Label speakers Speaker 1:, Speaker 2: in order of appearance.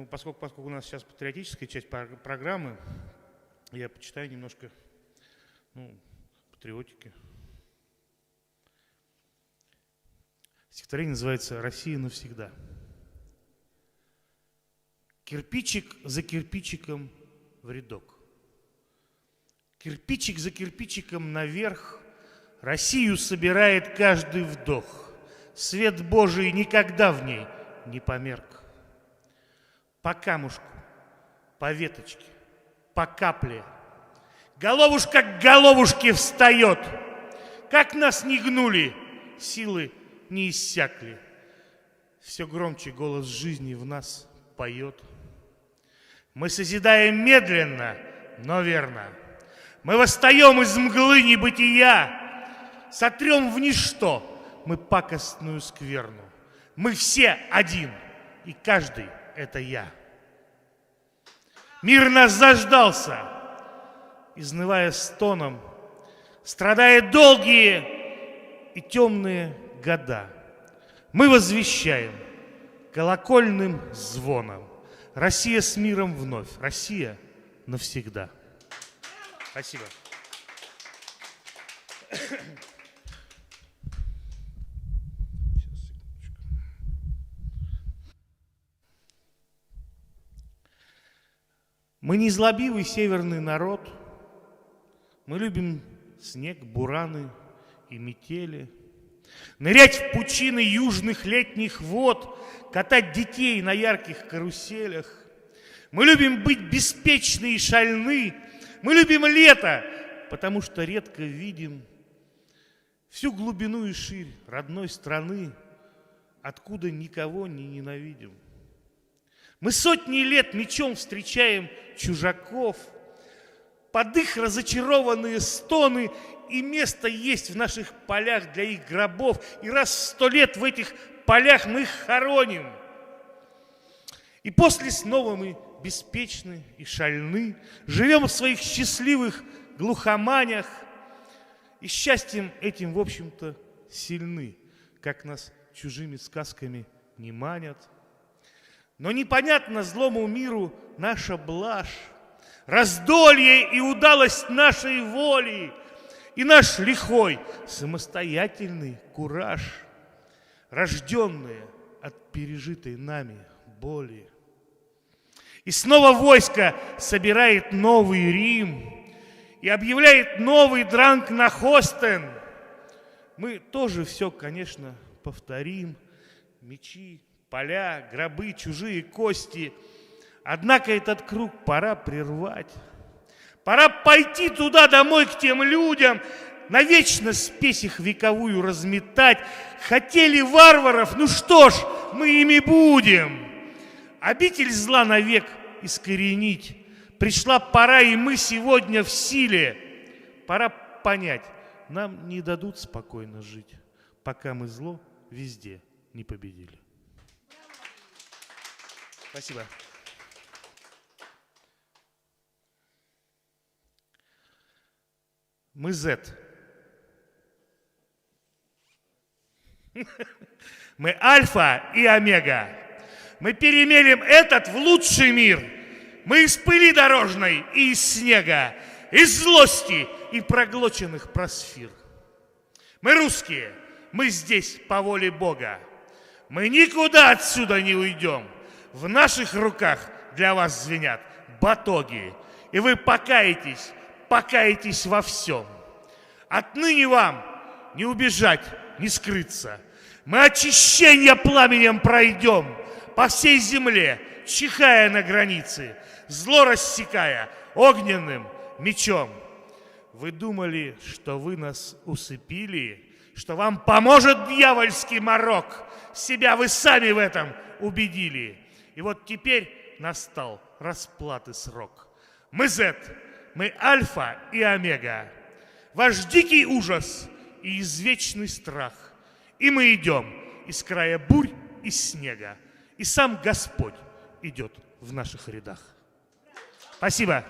Speaker 1: Поскольку у нас сейчас патриотическая часть программы, я почитаю немножко патриотики. Стихотворение называется «Россия навсегда». Кирпичик за кирпичиком в рядок. Кирпичик за кирпичиком наверх Россию собирает каждый вдох. Свет Божий никогда в ней не померк. По камушку, по веточке, по капле головушка к головушке встает. Как нас не гнули, силы не иссякли. Все громче голос жизни в нас поет. Мы созидаем медленно, но верно. Мы восстаем из мглы небытия, сотрем в ничто мы пакостную скверну. Мы все один, и каждый — это я. Мир нас заждался, изнывая стоном, страдая долгие и темные года. Мы возвещаем колокольным звоном: Россия с миром вновь, Россия навсегда. Спасибо. Мы незлобивый северный народ. Мы любим снег, бураны и метели. Нырять в пучины южных летних вод, катать детей на ярких каруселях. Мы любим быть беспечны и шальны. Мы любим лето, потому что редко видим всю глубину и ширь родной страны, откуда никого не ненавидим. Мы сотни лет мечом встречаем чужаков, под их разочарованные стоны, и место есть в наших полях для их гробов, и раз в 100 лет в этих полях мы их хороним. И после снова мы беспечны и шальны, живем в своих счастливых глухоманях, и счастьем этим, в общем-то, сильны, как нас чужими сказками не манят. Но непонятно злому миру наша блажь, раздолье и удалость нашей воли, и наш лихой самостоятельный кураж, рожденные от пережитой нами боли. И снова войско собирает новый Рим и объявляет новый дранг на Хостен. Мы тоже все, конечно, повторим: мечи, поля, гробы, чужие кости. Однако этот круг пора прервать. Пора пойти туда домой к тем людям, навечно спесь их вековую разметать. Хотели варваров, ну что ж, мы ими будем. Обитель зла навек искоренить. Пришла пора, и мы сегодня в силе. Пора понять, нам не дадут спокойно жить, пока мы зло везде не победили. Спасибо. Мы Z. Мы альфа и омега. Мы перемелем этот в лучший мир. Мы из пыли дорожной и из снега, из злости и проглоченных просфир. Мы русские, мы здесь по воле Бога. Мы никуда отсюда не уйдем. В наших руках для вас звенят батоги, и вы покаетесь во всем. Отныне вам не убежать, не скрыться. Мы очищение пламенем пройдем по всей земле, чихая на границе, зло рассекая огненным мечом. Вы думали, что вы нас усыпили, что вам поможет дьявольский морок. Себя вы сами в этом убедили. И вот теперь настал расплаты срок. Мы Z, мы альфа и омега. Ваш дикий ужас и извечный страх. И мы идем из края бурь и снега. И сам Господь идет в наших рядах. Спасибо.